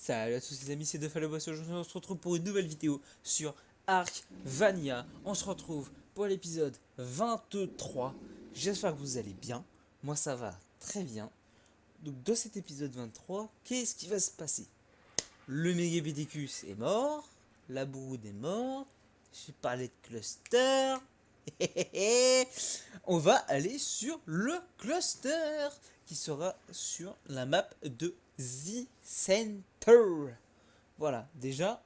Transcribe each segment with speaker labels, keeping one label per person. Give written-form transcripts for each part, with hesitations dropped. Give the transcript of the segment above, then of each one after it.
Speaker 1: Salut à tous les amis, c'est Defaloboss. Aujourd'hui on se retrouve pour une nouvelle vidéo sur Ark Vania. On se retrouve pour l'épisode 23. J'espère que vous allez bien. Moi ça va très bien. Donc dans cet épisode 23, qu'est-ce qui va se passer? Le Megabidicus est mort. La Brood est mort. J'ai parlé de cluster. On va aller sur le cluster qui sera sur la map de The Center. Voilà, déjà,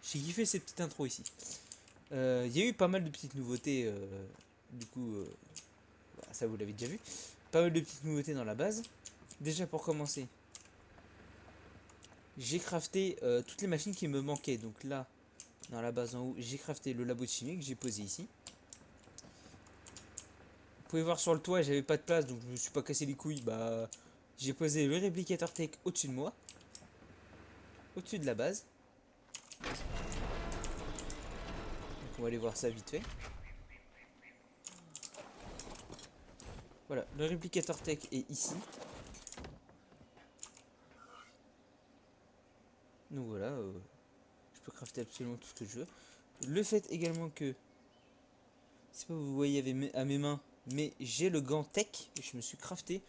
Speaker 1: j'ai kiffé cette petite intro ici. Il y a eu pas mal de petites nouveautés, du coup, ça vous l'avez déjà vu. Pas mal de petites nouveautés dans la base. Déjà pour commencer, j'ai crafté toutes les machines qui me manquaient. Donc là, dans la base en haut, j'ai crafté le labo de chimie que j'ai posé ici. Vous pouvez voir sur le toit, j'avais pas de place, donc je me suis pas cassé les couilles. Bah, j'ai posé le réplicateur tech au-dessus de moi, au-dessus de la base. Donc on va aller voir ça vite fait. Voilà, le réplicateur tech est ici. Donc voilà, je peux crafter absolument tout ce que je veux. Le fait également que, c'est pas vous voyez à mes mains, mais j'ai le gant tech. Je me suis crafté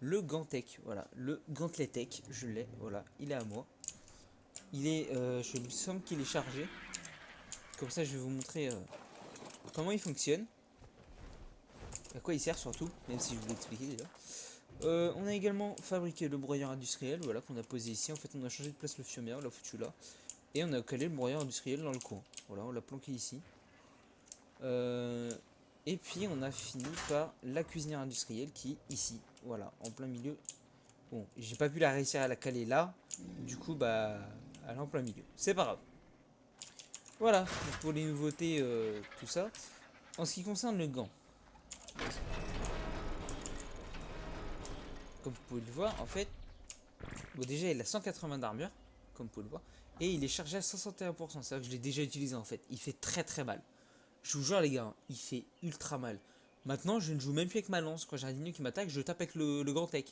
Speaker 1: le gant tech. Voilà, le gantelet tech, je l'ai. Voilà, il est à moi. Il est, je me semble qu'il est chargé. Comme ça, je vais vous montrer comment il fonctionne. À quoi il sert surtout, même si je vous l'ai expliqué déjà. On a également fabriqué le broyeur industriel, voilà, qu'on a posé ici. En fait, on a changé de place le fiumier, on l'a foutu là. Et on a calé le broyeur industriel dans le coin. Voilà, on l'a planqué ici. Et puis on a fini par la cuisinière industrielle qui est ici. Voilà, en plein milieu. Bon, j'ai pas pu la réussir à la caler là. Du coup, bah, elle est en plein milieu. C'est pas grave. Voilà, donc pour les nouveautés, tout ça. En ce qui concerne le gant, comme vous pouvez le voir, en fait, bon, déjà il a 180 d'armure, comme vous pouvez le voir. Et il est chargé à 61%. C'est vrai que je l'ai déjà utilisé en fait. Il fait très très mal. Je vous jure les gars, il fait ultra mal. Maintenant, je ne joue même plus avec ma lance. Quand j'ai un ennemi qui m'attaque, je tape avec le grand tech.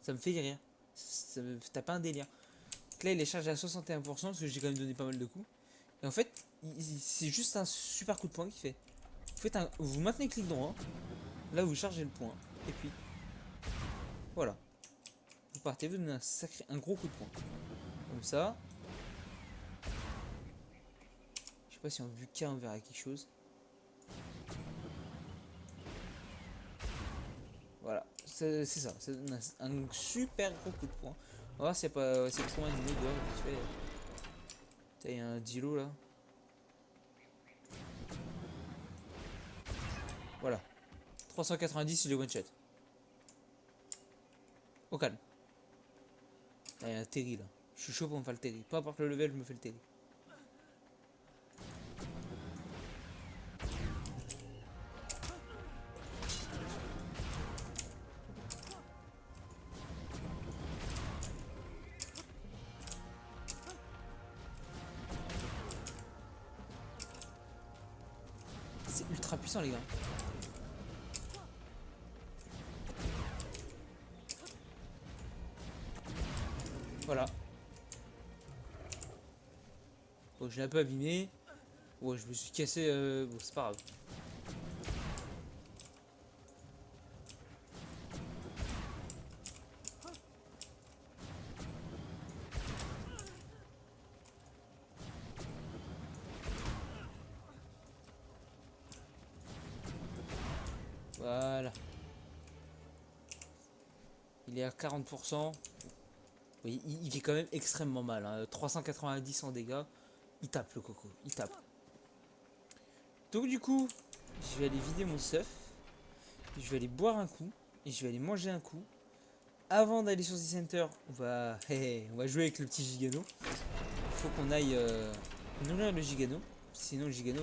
Speaker 1: Ça me fait rire. Ça me tape un délire. Donc là, il est chargé à 61% parce que j'ai quand même donné pas mal de coups. Et en fait, c'est juste un super coup de poing qu'il fait. Vous maintenez le clic droit. Là, vous chargez le point. Et puis, voilà. Vous partez, vous donnez un gros coup de poing. Comme ça. Je sais pas si en vue K on verra quelque chose. Voilà, c'est ça, c'est un super gros coup de poing. On va voir c'est pas c'est trop mal de dehors vite fait. Il y a un dilo là. Voilà. 390 il est one shot. Au calme. Il y a un Terry là. Je suis chaud pour me faire le Terry. Peu importe le level, je me fais le Terry. C'est ultra puissant les gars. Voilà. Bon, je l'ai un peu abîmé. Ouais, je me suis cassé. Bon, c'est pas grave. Voilà. Il est à 40%. Oui, il fait quand même extrêmement mal. Hein. 390 en dégâts. Il tape le coco. Il tape. Donc du coup, je vais aller vider mon stuff. Je vais aller boire un coup. Et je vais aller manger un coup. Avant d'aller sur The Center, on va jouer avec le petit Gigano. Il faut qu'on aille nourrir le Gigano. Sinon le Gigano,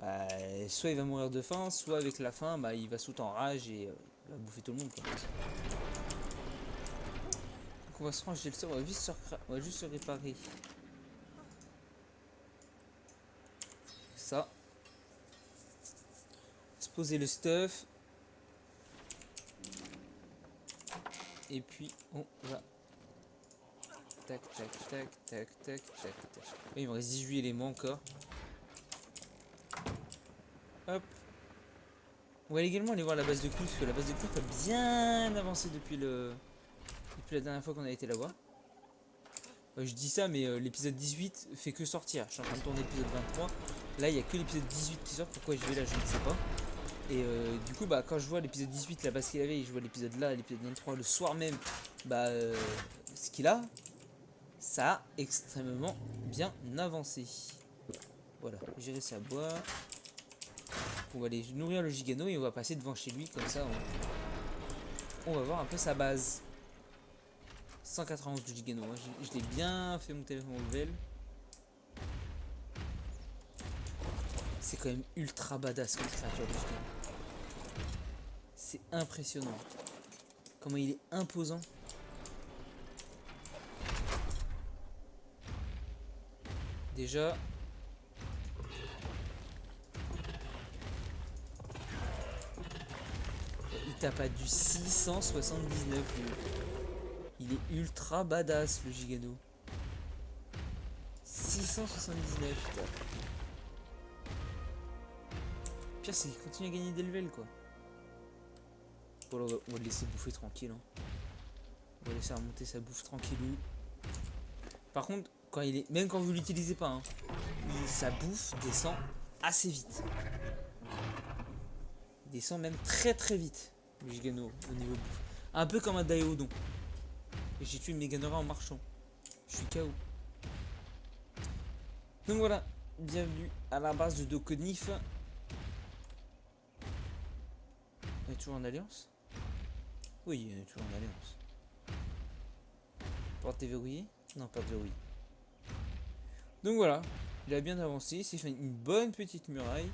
Speaker 1: bah, soit il va mourir de faim, soit avec la faim, bah, il va sauter en rage et il va bouffer tout le monde. Quoi. Donc on va se ranger le sort, on va juste se réparer. Ça. Se poser le stuff. Et puis on va... Tac, tac, tac, tac, tac, tac, tac. Et il me reste 18 éléments encore. Hop. On va également aller voir la base de Cliff, parce que la base de Cliff a bien avancé depuis la dernière fois qu'on a été la voir. Je dis ça, mais l'épisode 18 fait que sortir. Je suis en train de tourner l'épisode 23. Là, il n'y a que l'épisode 18 qui sort. Pourquoi je vais là, je ne sais pas. Et du coup, bah, quand je vois l'épisode 18, la base qu'il avait, et je vois l'épisode là, l'épisode 23, le soir même, bah, ce qu'il a, ça a extrêmement bien avancé. Voilà, gérer sa bois. On va aller nourrir le gigano et on va passer devant chez lui, comme ça on va voir un peu sa base. 191 du gigano, hein. Je l'ai bien fait monter mon level. C'est quand même ultra badass comme créature de gigano. C'est impressionnant. Comment il est imposant. Déjà, il tape à du 679 lui. Il est ultra badass le gigano. 679 putain. Pire c'est qu'il continue à gagner des levels quoi. Bon là on va le laisser bouffer tranquille hein. On va laisser remonter sa bouffe tranquillou. Par contre quand il est, même quand vous l'utilisez pas hein, sa bouffe descend assez vite. Il descend même très très vite le gigano au niveau bouffe. Un peu comme un Daeodon. Et j'ai tué une Meganora en marchant. Je suis KO. Donc voilà, bienvenue à la base de Dokonif. On est toujours en alliance? Oui, on est toujours en alliance. Porte déverrouillée? Non, pas verrouillée. Donc voilà, il a bien avancé, il s'est fait une bonne petite muraille.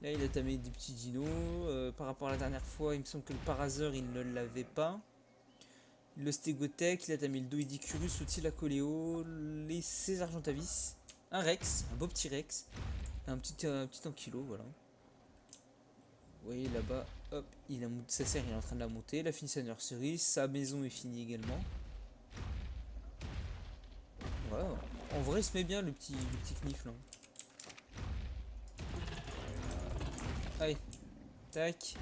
Speaker 1: Là, il a tamé des petits dinos. Par rapport à la dernière fois, il me semble que le Parazer, il ne l'avait pas. Le Stegotech, il a tamé le Doedicurus, Outil, la Coléo, les César Argentavis, un Rex, un beau petit Rex, un petit Ankylo, voilà. Vous voyez là-bas, hop, il a sa serre, il est en train de la monter. La fin de sa nursery, sa maison est finie également. Voilà, en vrai, il se met bien le petit Knif là. Allez, tac.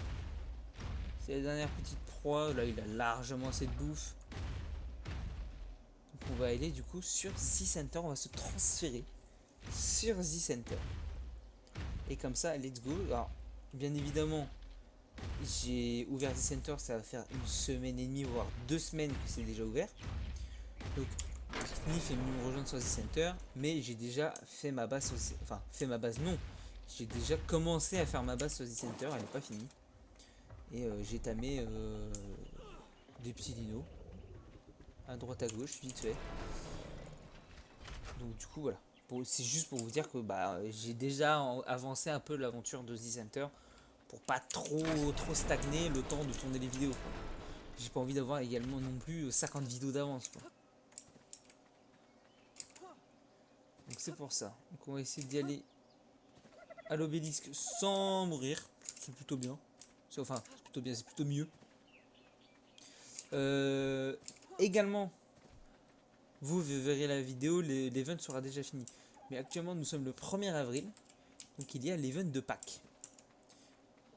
Speaker 1: C'est la dernière petite proie. Là, il a largement assez de bouffe. Donc, on va aller du coup sur Z-Center. On va se transférer sur Z-Center. Et comme ça, let's go. Alors, bien évidemment, j'ai ouvert Z-Center. Ça va faire une semaine et demie, voire 2 semaines que c'est déjà ouvert. Donc, Knif est venu me rejoindre sur Z-Center. Mais j'ai déjà fait ma base. Enfin, fait ma base, non. J'ai déjà commencé à faire ma base sur Z-Center. Elle n'est pas finie. Et j'ai tamé des petits dinos à droite à gauche vite fait. Donc du coup voilà, c'est juste pour vous dire que bah, j'ai déjà avancé un peu l'aventure de Z-Center pour pas trop stagner le temps de tourner les vidéos. J'ai pas envie d'avoir également non plus 50 vidéos d'avance quoi. Donc c'est pour ça. Donc on va essayer d'y aller à l'obélisque sans mourir. C'est plutôt bien. Enfin c'est plutôt bien, c'est plutôt mieux. Également, vous verrez la vidéo, l'event sera déjà fini. Mais actuellement, nous sommes le 1er avril. Donc il y a l'event de Pâques.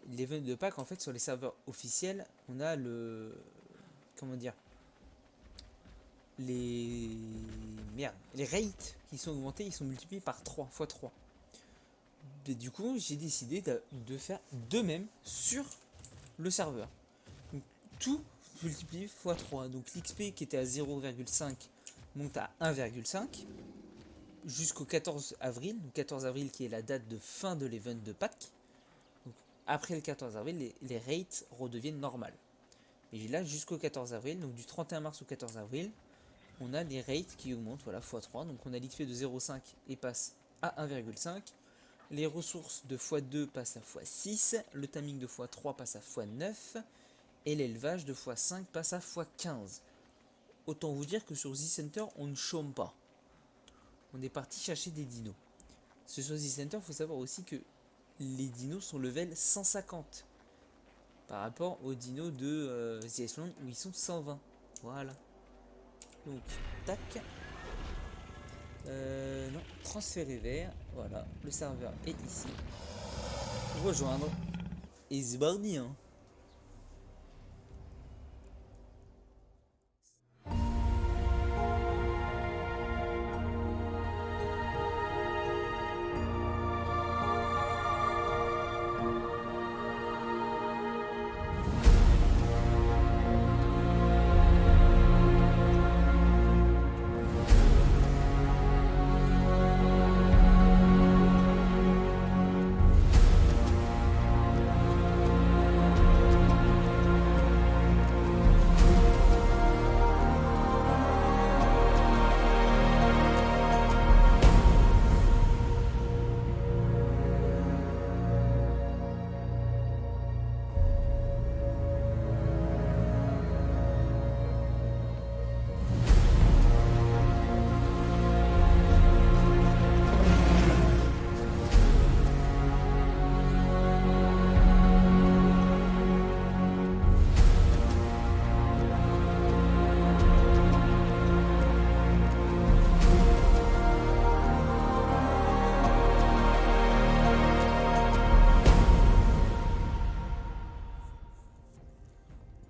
Speaker 1: L'event de Pâques, en fait, sur les serveurs officiels, on a le... Comment dire? Les... Merde. Les rates qui sont augmentés, ils sont multipliés par 3, x 3. Et du coup, j'ai décidé de faire de même sur le serveur. Donc, tout multiplié x 3. Donc l'XP qui était à 0,5 monte à 1,5 jusqu'au 14 avril. Donc 14 avril qui est la date de fin de l'event de Pâques. Donc après le 14 avril, les rates redeviennent normales. Et là jusqu'au 14 avril, donc du 31 mars au 14 avril, on a les rates qui augmentent, voilà, x3. Donc on a l'XP de 0,5 et passe à 1,5. Les ressources de x2 passent à x6. Le timing de x3 passe à x9. Et l'élevage de x5 passe à x15. Autant vous dire que sur Z-Center, on ne chôme pas. On est parti chercher des dinos. Sur Z-Center, il faut savoir aussi que les dinos sont level 150 par rapport aux dinos de The Iceland où ils sont 120. Voilà. Donc, tac. Non, transférer vers. Voilà, le serveur est ici. Rejoindre. Et c'est bardi, hein.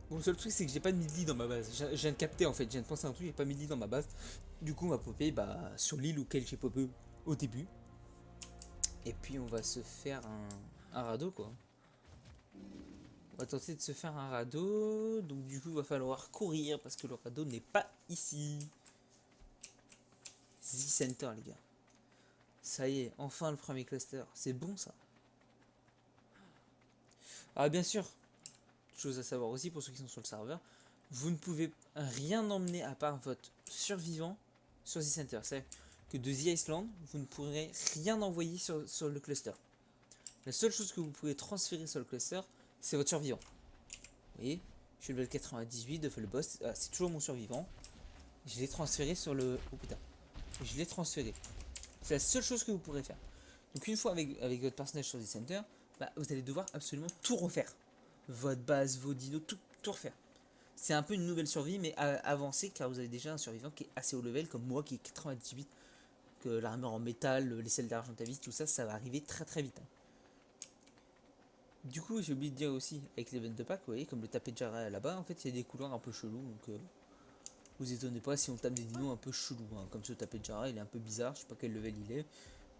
Speaker 1: Bon, le seul truc, c'est que j'ai pas de midi dans ma base. Je viens de capter en fait, je viens de penser à un truc, j'ai pas midi dans ma base. Du coup, on va popper sur l'île auquel j'ai popé au début. Et puis, on va se faire un radeau quoi. On va tenter de se faire un radeau. Donc, du coup, il va falloir courir parce que le radeau n'est pas ici. Z-Center, les gars. Ça y est, enfin le premier cluster. C'est bon ça. Ah, bien sûr, chose à savoir aussi pour ceux qui sont sur le serveur, vous ne pouvez rien emmener à part votre survivant sur The Center. C'est que de The Island, vous ne pourrez rien envoyer sur le cluster. La seule chose que vous pouvez transférer sur le cluster, c'est votre survivant. Vous voyez, je suis level 98 de le boss, c'est toujours mon survivant. Je l'ai transféré sur le... Oh putain. Je l'ai transféré. C'est la seule chose que vous pourrez faire. Donc une fois avec votre personnage sur The Center, vous allez devoir absolument tout refaire. Votre base, vos dinos, tout refaire. C'est un peu une nouvelle survie, mais avancée, car vous avez déjà un survivant qui est assez haut level, comme moi qui est 98, que l'armure en métal, les selles d'argentavis, tout ça, ça va arriver très très vite. Hein. Du coup, j'ai oublié de dire aussi, avec l'event de pack, vous voyez, comme le tapé de Jara là-bas, en fait, il y a des couloirs un peu chelous, donc vous étonnez pas si on tape des dinos un peu chelous. Hein. Comme ce tapé de Jara, il est un peu bizarre, je sais pas quel level il est.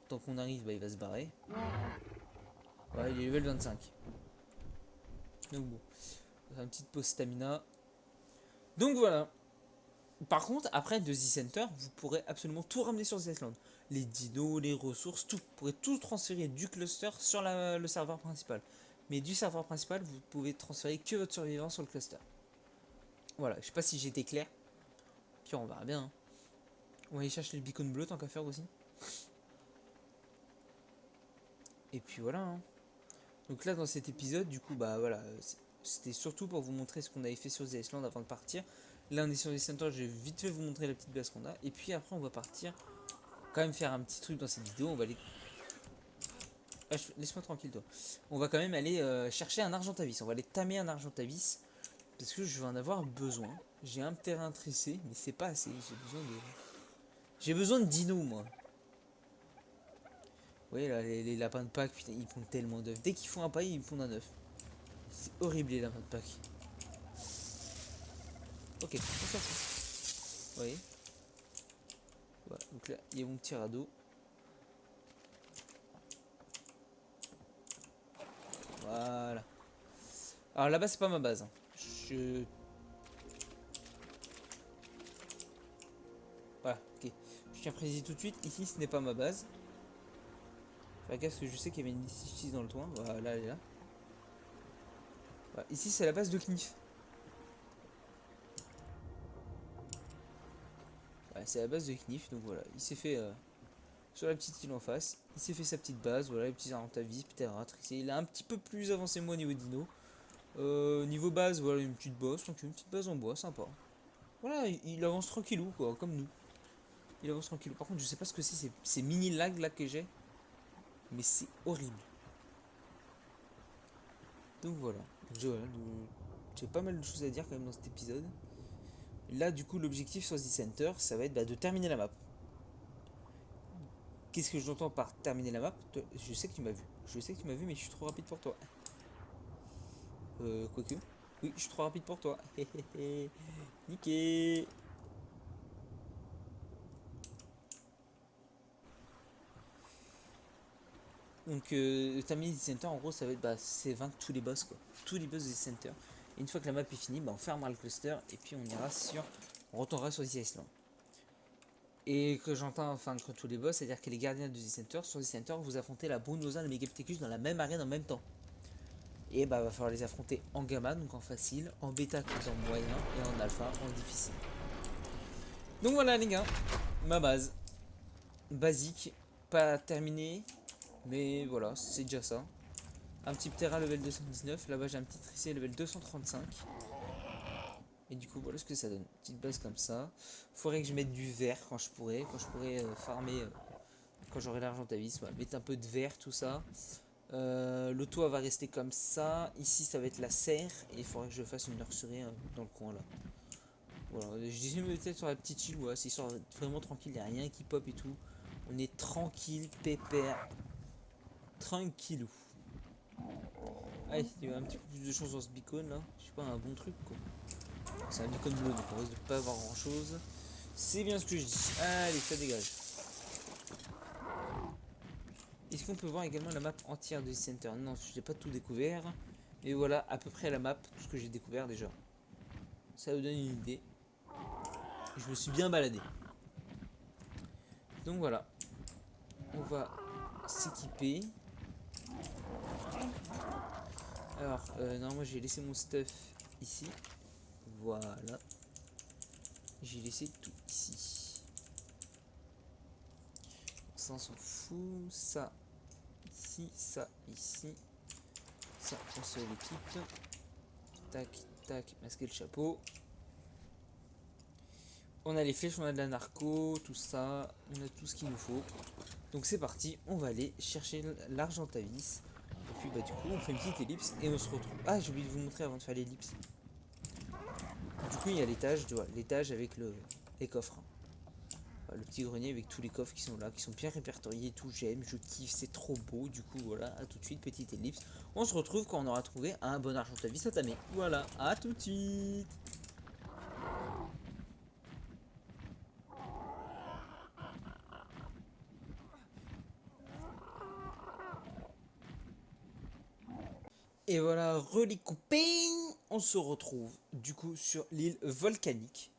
Speaker 1: Tant qu'on arrive, il va se barrer. Ouais, il est level 25. Donc bon, une petite pause stamina. Donc voilà. Par contre, après de The Center, vous pourrez absolument tout ramener sur The Island. Les dinos, les ressources, tout. Vous pourrez tout transférer du cluster sur le serveur principal. Mais du serveur principal, vous pouvez transférer que votre survivant sur le cluster. Voilà, je sais pas si j'ai été clair. Puis on verra bien. Hein. On va aller chercher le beacon bleu tant qu'à faire aussi. Et puis voilà. Hein. Donc là, dans cet épisode, du coup, voilà. C'était surtout pour vous montrer ce qu'on avait fait sur The Island avant de partir. Là, on est sur The Center, je vais vite fait vous montrer la petite base qu'on a. Et puis après, on va partir. Quand même faire un petit truc dans cette vidéo. On va aller. Ah, laisse-moi tranquille, toi. On va quand même aller chercher un argentavis. On va aller tamer un argentavis. Parce que je vais en avoir besoin. J'ai un terrain tressé, mais c'est pas assez. J'ai besoin de dinos, moi. Vous voyez là, les lapins de Pâques, putain, ils pondent tellement d'œufs. Dès qu'ils font un paille, ils pondent un œuf. C'est horrible les lapins de Pâques. Ok, on s'en fout. Vous voyez. Voilà, donc là, il y a mon petit radeau. Voilà. Alors là-bas, c'est pas ma base. Hein. Voilà, ok. Je tiens à préciser tout de suite, ici, ce n'est pas ma base. Fais gaffe, parce que je sais qu'il y avait une liste dans le toit. Voilà, elle est là. Voilà, ici, c'est la base de Knif. Voilà, c'est la base de Knif, donc voilà. Il s'est fait... sur la petite île en face, il s'est fait sa petite base, voilà, les petits argentavis, etc. Il est un petit peu plus avancé moi au niveau dino. Niveau base, voilà, une petite base, donc une petite base en bois, sympa. Voilà, il avance tranquillou, quoi, comme nous. Il avance tranquillou. Par contre, je sais pas ce que c'est, ces mini lags là que j'ai. Mais c'est horrible. Donc voilà. J'ai pas mal de choses à dire quand même dans cet épisode. Là, du coup, l'objectif sur The Center, ça va être de terminer la map. Qu'est-ce que j'entends par terminer la map? Je sais que tu m'as vu. Je sais que tu m'as vu, mais je suis trop rapide pour toi. Quoique. Oui, je suis trop rapide pour toi. Niqué. Donc, terminer The Center, en gros, ça va être c'est vaincre tous les boss, quoi. Tous les boss de The Center. Et une fois que la map est finie, on fermera le cluster et puis on ira sur. On retournera sur The Island. Et que j'entends vaincre tous les boss, c'est-à-dire que les gardiens de The Center, sur The Center, vous affrontez la Brunosa et le Megapithecus dans la même arène en même temps. Et va falloir les affronter en gamma, donc en facile, en bêta qui est en moyen, et en alpha en difficile. Donc voilà les gars, ma base. Basique, pas terminée, mais voilà, c'est déjà ça. Un petit Ptera level 219, là-bas j'ai un petit Tricé level 235. Et du coup voilà ce que ça donne, petite base comme ça. Faudrait que je mette du vert quand je pourrais farmer, quand j'aurai l'argent à vis, mettre un peu de vert, tout ça. Le toit va rester comme ça. Ici ça va être la serre. Et il faudrait que je fasse une nurserie dans le coin là. Voilà, je disais peut-être sur la petite île, ouais, c'est histoire vraiment tranquille, il n'y a rien qui pop et tout. On est tranquille, pépère. Tranquillou. Allez, il y a un petit peu plus de chance dans ce beacon là. Je sais pas, un bon truc quoi. C'est un beacon bleu donc on risque de pas avoir grand chose. C'est bien ce que je dis. Allez, ça dégage. Est-ce qu'on peut voir également la map entière de Center? Non, je n'ai pas tout découvert. Mais voilà, à peu près la map, tout ce que j'ai découvert déjà. Ça vous donne une idée. Je me suis bien baladé. Donc voilà. On va s'équiper. Alors, normalement j'ai laissé mon stuff ici. Voilà. J'ai laissé tout ici. Ça on s'en fout. Ça ici, ça ici. Ça on se l'équipe. Tac, tac, masquer le chapeau. On a les flèches, on a de la narco, tout ça. On a tout ce qu'il nous faut. Donc c'est parti, on va aller chercher l'argentavis. Et puis du coup on fait une petite ellipse et on se retrouve. Ah, j'ai oublié de vous montrer avant de faire l'ellipse. Du coup il y a l'étage, tu vois, l'étage avec les coffres. Enfin, le petit grenier avec tous les coffres qui sont là, qui sont bien répertoriés et tout, j'aime, je kiffe, c'est trop beau. Du coup voilà, à tout de suite, petite ellipse. On se retrouve quand on aura trouvé un bon argentavis à tamer. Voilà, à tout de suite. Et voilà, relique coupé. On se retrouve du coup sur l'île volcanique.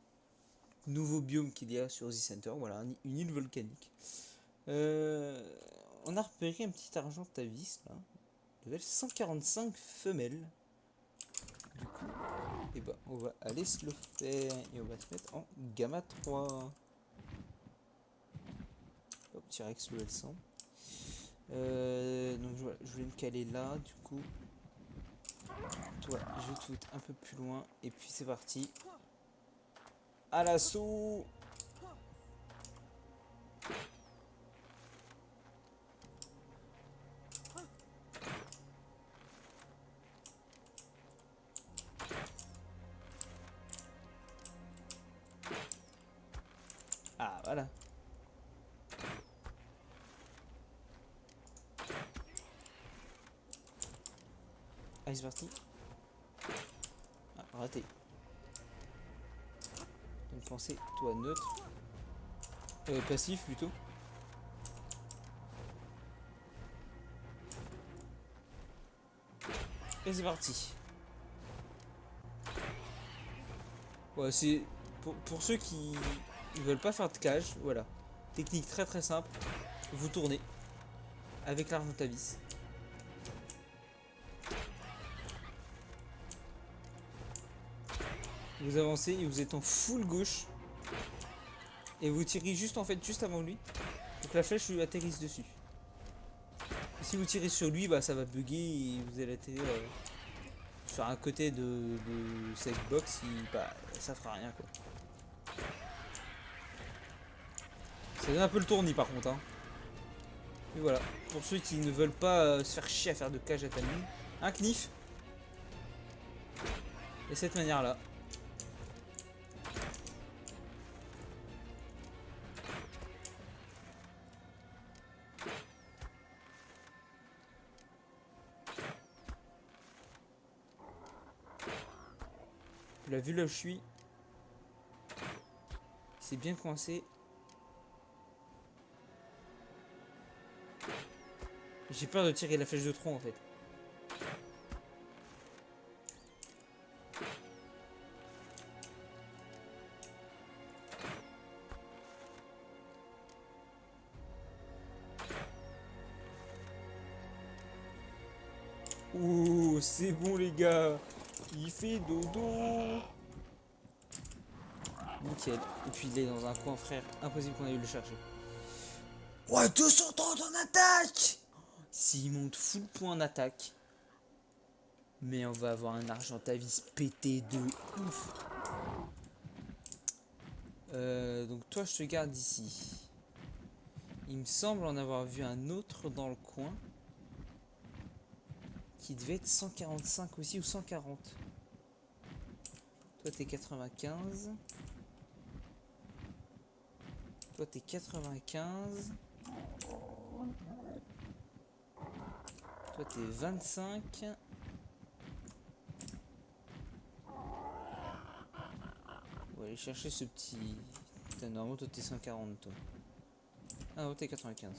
Speaker 1: Nouveau biome qu'il y a sur The Center. Voilà, une île volcanique. On a repéré un petit argentavis là. Level 145 femelles. Du coup, et on va aller se le faire. Et on va se mettre en gamma 3. Hop, T-Rex level 100. Donc je vais me caler là du coup. Toi, je vais te foutre un peu plus loin. Et puis c'est parti. À l'assaut. Ah voilà. Allez c'est parti. Ah, raté. Donc pensez, toi neutre. Passif plutôt. Et c'est parti. Ouais, c'est pour ceux qui ne veulent pas faire de cage, voilà. Technique très très simple. Vous tournez avec l'argentavis. Vous avancez et vous êtes en full gauche. Et vous tirez juste en fait juste avant lui. Donc la flèche lui atterrisse dessus. Et si vous tirez sur lui, bah ça va bugger et vous allez atterrir sur un côté de cette box, ça fera rien quoi. Ça donne un peu le tournis par contre hein. Et voilà, pour ceux qui ne veulent pas se faire chier à faire de cage à tamis, un knif. Et cette manière là. l'as vu là où je suis. C'est bien coincé. J'ai peur de tirer la flèche de trop en fait. Ouh, c'est bon les gars. Il fait dodo. Nickel. Et puis il est dans un coin, frère. Impossible qu'on aille le chercher. Ouais, 230 en attaque. S'il monte full point en attaque. Mais on va avoir un Argentavis pété de ouf. Donc toi, je te garde ici. Il me semble en avoir vu un autre dans le coin. Qui devait être 145 aussi ou 140. Toi, t'es 95. Toi, t'es 95. Toi, t'es 25. On va aller chercher ce petit... Putain, normalement, toi, t'es 140, toi. Ah, non, t'es 95.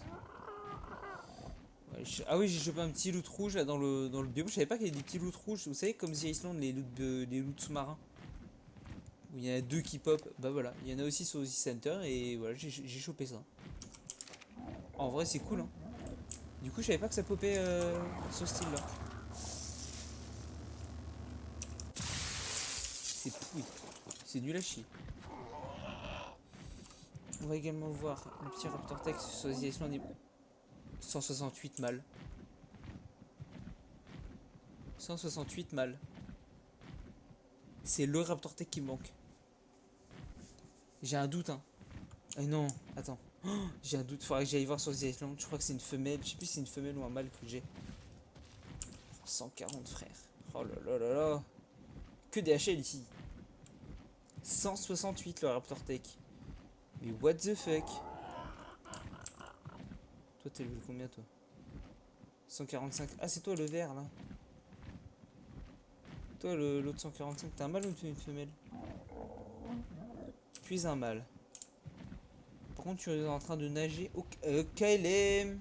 Speaker 1: Ah oui, j'ai chopé un petit loot rouge là dans le biome. Je savais pas qu'il y avait des petits loot rouges. Vous savez, comme The Island, les loots sous-marins. Où il y en a deux qui pop. Bah voilà, il y en a aussi sur The Center. Et voilà, j'ai chopé ça. En vrai, c'est cool, hein. Du coup, je savais pas que ça popait ce style-là. C'est pourri. C'est nul à chier. On va également voir le petit Raptor Tech sur The Island. 168 mal. 168 mal. C'est le Raptor Tech qui me manque. J'ai un doute, hein. Non, attends. Oh, j'ai un doute, faudrait que j'aille voir sur The Island. Je crois que c'est une femelle. Je sais plus si c'est une femelle ou un mâle que j'ai. 140 frère. Oh là là là là. Que des HL ici. 168 le Raptor Tech. Mais what the fuck. Toi t'es level combien toi? 145. Ah c'est toi le vert là. Toi l'autre 145. T'es un mâle ou une femelle? Tu es un mâle. Par contre tu es en train de nager au KLM.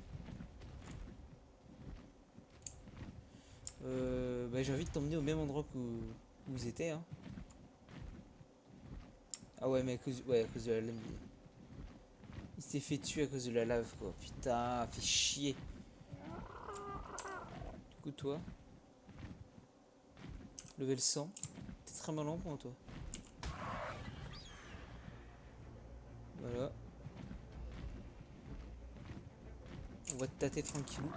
Speaker 1: Bah, j'ai envie de t'emmener au même endroit que où vous étiez, hein. Ah ouais, mais à cause de la lame. Il s'est fait tuer à cause de la lave, quoi. Putain, fait chier. Du coup, toi, level 100. T'es très mal en point, toi. Voilà. On va te tâter tranquillou.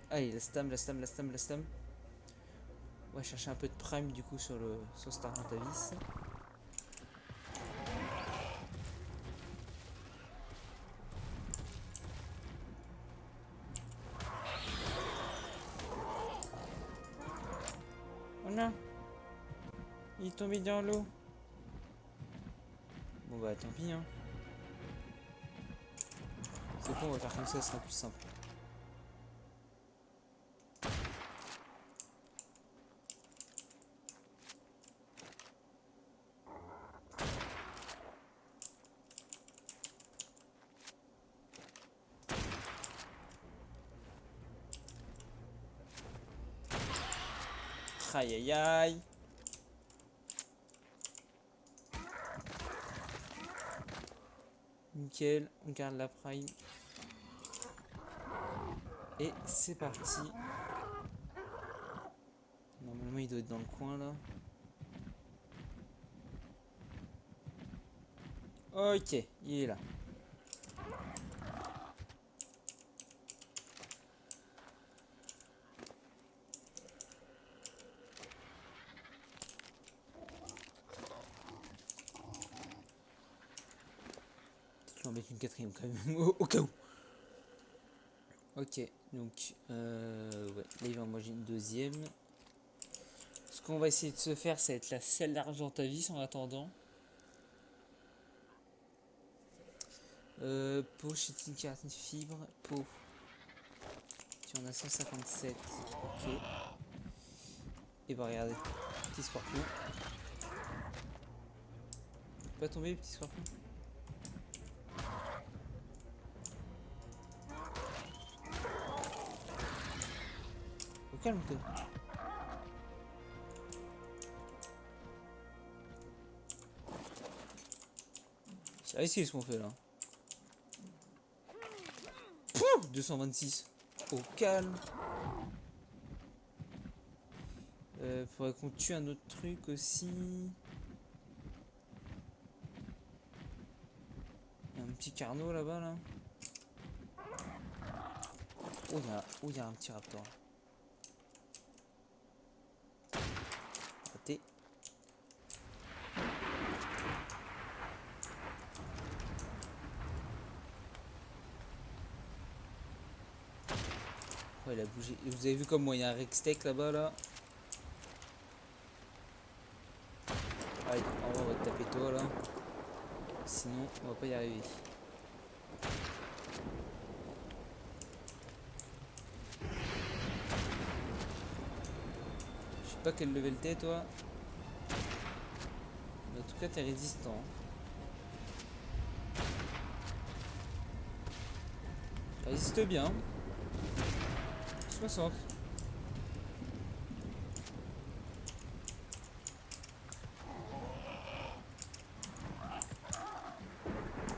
Speaker 1: Allez, la stam, la stam, la stam, la stam. On va chercher un peu de prime, du coup, sur Star Montavis. Oh non! Il est tombé dans l'eau. Bon bah tant pis, hein. C'est bon, on va faire comme ça sera plus simple. Aïe aïe aïe. Nickel, on garde la prime. Et c'est parti. Normalement il doit être dans le coin là. Ok, il est là. Peut-être l'en mettre une quatrième quand même, au cas où. Ok, donc ouais, là il va en manger une deuxième. Ce qu'on va essayer de se faire, ça va être la selle d'Argentavis en attendant. Peau, chétine, kératine, fibre, peau. Tu en as 157. Ok. Et bah regardez, petit scorpion. Pas tomber, petit scorpion. Oh, calme-toi. C'est risqué ce qu'on fait là. Pouf, 226. Au calme. Faudrait qu'on tue un autre truc aussi. Il y a un petit carnot là-bas là. Oh, il y a un petit raptor. Raté. Ouais, il a bougé. Et vous avez vu comme moi, il y a un Rextech là-bas là. Allez, on va te taper toi là. Sinon, on va pas y arriver. Je sais pas quel level t'es toi. Mais en tout cas, t'es résistant. Résiste bien. 60.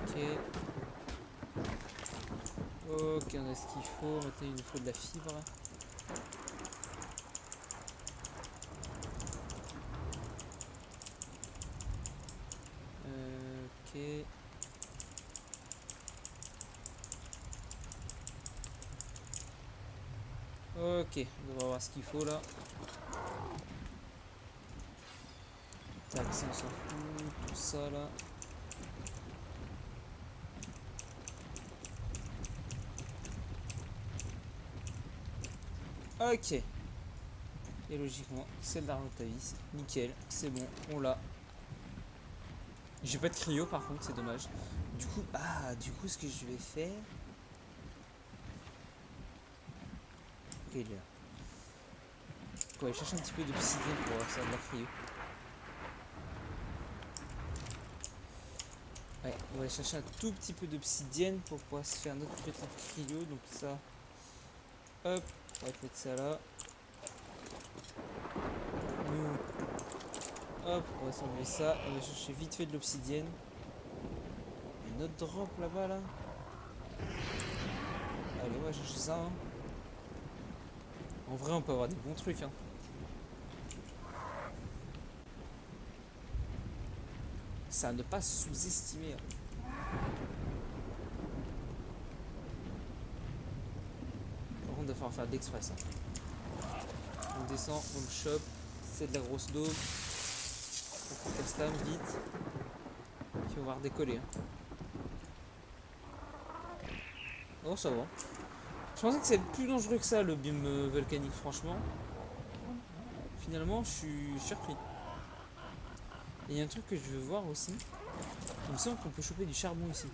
Speaker 1: Ok. Ok, on a ce qu'il faut. Maintenant, il nous faut de la fibre. Ok. Ok, on devrait avoir ce qu'il faut là. Tac, ça on s'en fout. Tout ça là. Ok. Et logiquement, c'est de l'Arnotavis. Nickel, c'est bon, on l'a. J'ai pas de cryo par contre, c'est dommage. Du coup, ce que je vais faire. Ok, il est là. On va aller chercher un petit peu d'obsidienne pour faire de la cryo. Ouais, on va aller chercher un tout petit peu d'obsidienne pour pouvoir se faire notre petite cryo. Donc ça, hop, on va mettre ça là. Nous, hop, on va s'enlever ça. On va chercher vite fait de l'obsidienne. Une autre drop là-bas là. Allez, on va chercher ça. Hein. En vrai, on peut avoir des bons trucs. Hein. Ça à ne pas sous-estimer. Hein. Par contre, il va falloir faire de l'express. Hein. On descend, on le chope. C'est de la grosse dose. On coupe la stam vite. Puis on va redécoller. Hein. Oh, ça va. Je pensais que c'était plus dangereux que ça le bim volcanique, franchement. Finalement, je suis surpris. Et il y a un truc que je veux voir aussi. Il me semble qu'on peut choper du charbon ici.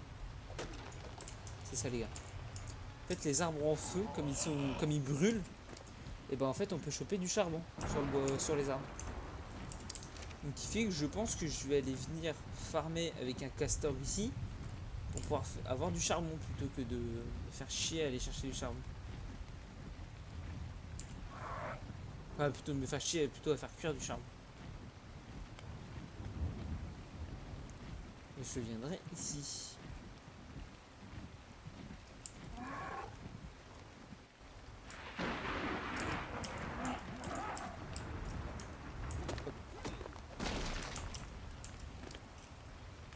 Speaker 1: C'est ça, les gars. En fait, les arbres en feu, comme ils brûlent, et ben en fait, on peut choper du charbon sur les arbres. Donc, qui fait que je pense que je vais aller venir farmer avec un castor ici pour pouvoir avoir du charbon plutôt que de me faire chier à aller chercher du charbon. Enfin, plutôt de me faire chier, plutôt à faire cuire du charbon. Et je viendrai ici.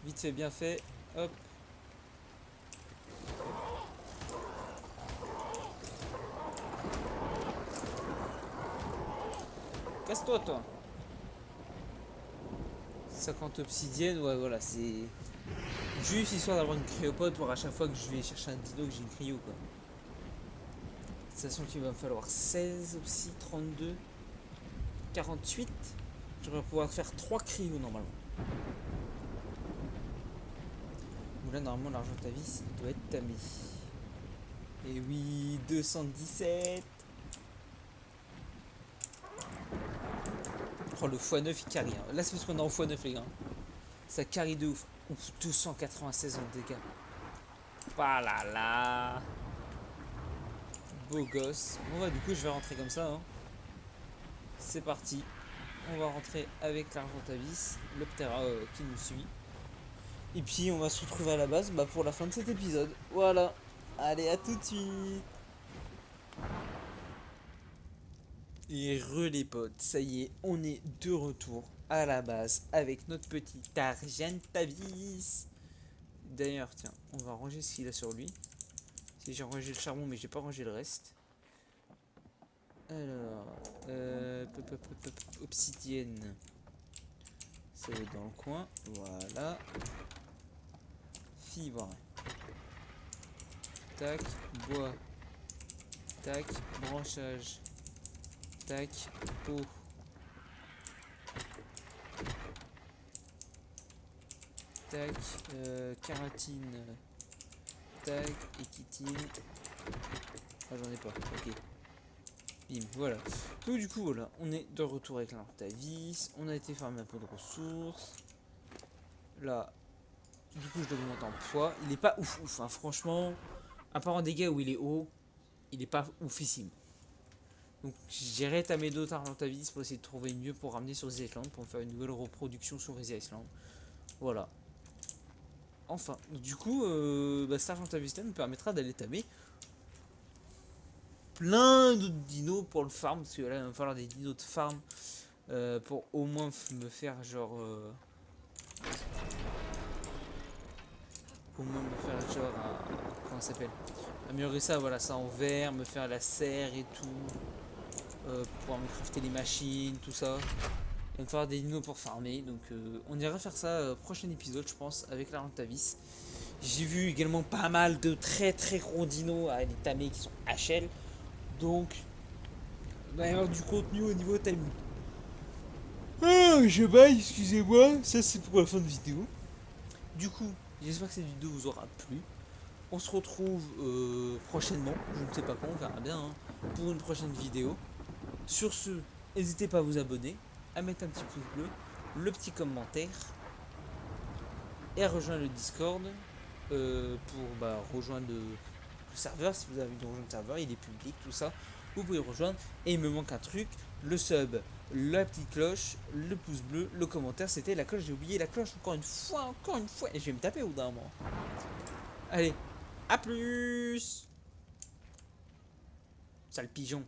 Speaker 1: Vite fait, bien fait. Hop. Casse-toi, toi. 50 obsidiennes, ouais, voilà, c'est juste histoire d'avoir une cryopode pour à chaque fois que je vais chercher un dino que j'ai une cryo, quoi. De toute façon, qu'il va me falloir 16 aussi, 32, 48. Je vais pouvoir faire 3 cryos normalement. Bon, là, normalement, l'argent de ta vie, il doit être tamé. Et oui, 217. Oh, le x9 il carry. Hein. Là, c'est parce qu'on est en x9, les gars. Ça carry de ouf. Ouf, 296 en dégâts. Bah là là. Beau gosse. Bon, bah, du coup, je vais rentrer comme ça. Hein. C'est parti. On va rentrer avec l'Argentavis, le Ptera qui nous suit. Et puis, on va se retrouver à la base pour la fin de cet épisode. Voilà. Allez, à tout de suite. Et les potes, ça y est, on est de retour à la base avec notre petit Argentavis. D'ailleurs, tiens, on va ranger ce qu'il a sur lui. Si j'ai rangé le charbon, mais j'ai pas rangé le reste. Alors, obsidienne. Ça va être dans le coin. Voilà. Fibre. Tac, bois. Tac, branchage. Tac, peau. Tac, kératine. Tac, équitine. Ah, j'en ai pas, ok. Bim, voilà. Donc du coup, voilà, on est de retour avec l'Argentavis. On a été farmer un peu de ressources. Là, du coup, je l'augmente en poids. Il est pas ouf ouf, hein. Franchement, à part en dégâts où il est haut, il est pas oufissime. Donc j'irai tamer d'autres Argentavis pour essayer de trouver mieux pour ramener sur The Island, pour faire une nouvelle reproduction sur The Island. Voilà. Enfin, du coup, cet Argentavis là nous permettra d'aller tamer plein d'autres dinos pour le farm, parce que là il va me falloir des dinos de farm pour au moins me faire genre comment ça s'appelle, améliorer ça, voilà, ça en vert, me faire la serre et tout, pouvoir me crafter les machines, tout ça. Il va me falloir des dinos pour farmer, donc on ira faire ça prochain épisode, je pense, avec la Rentavis. J'ai vu également pas mal de très très gros dinos à les tamer qui sont HL, donc il va y avoir du contenu au niveau timing. Ah, je baille, excusez-moi, ça c'est pour la fin de vidéo. Du coup, j'espère que cette vidéo vous aura plu. On se retrouve prochainement, je ne sais pas quand, on verra bien, hein, pour une prochaine vidéo. Sur ce, n'hésitez pas à vous abonner, à mettre un petit pouce bleu, le petit commentaire, et à rejoindre le Discord pour rejoindre le serveur. Si vous avez envie de rejoindre le serveur, il est public, tout ça, vous pouvez rejoindre. Et il me manque un truc, le sub, la petite cloche, le pouce bleu, le commentaire. C'était la cloche, j'ai oublié la cloche encore une fois, et je vais me taper au bout d'un moment. Allez, à plus. Sale pigeon.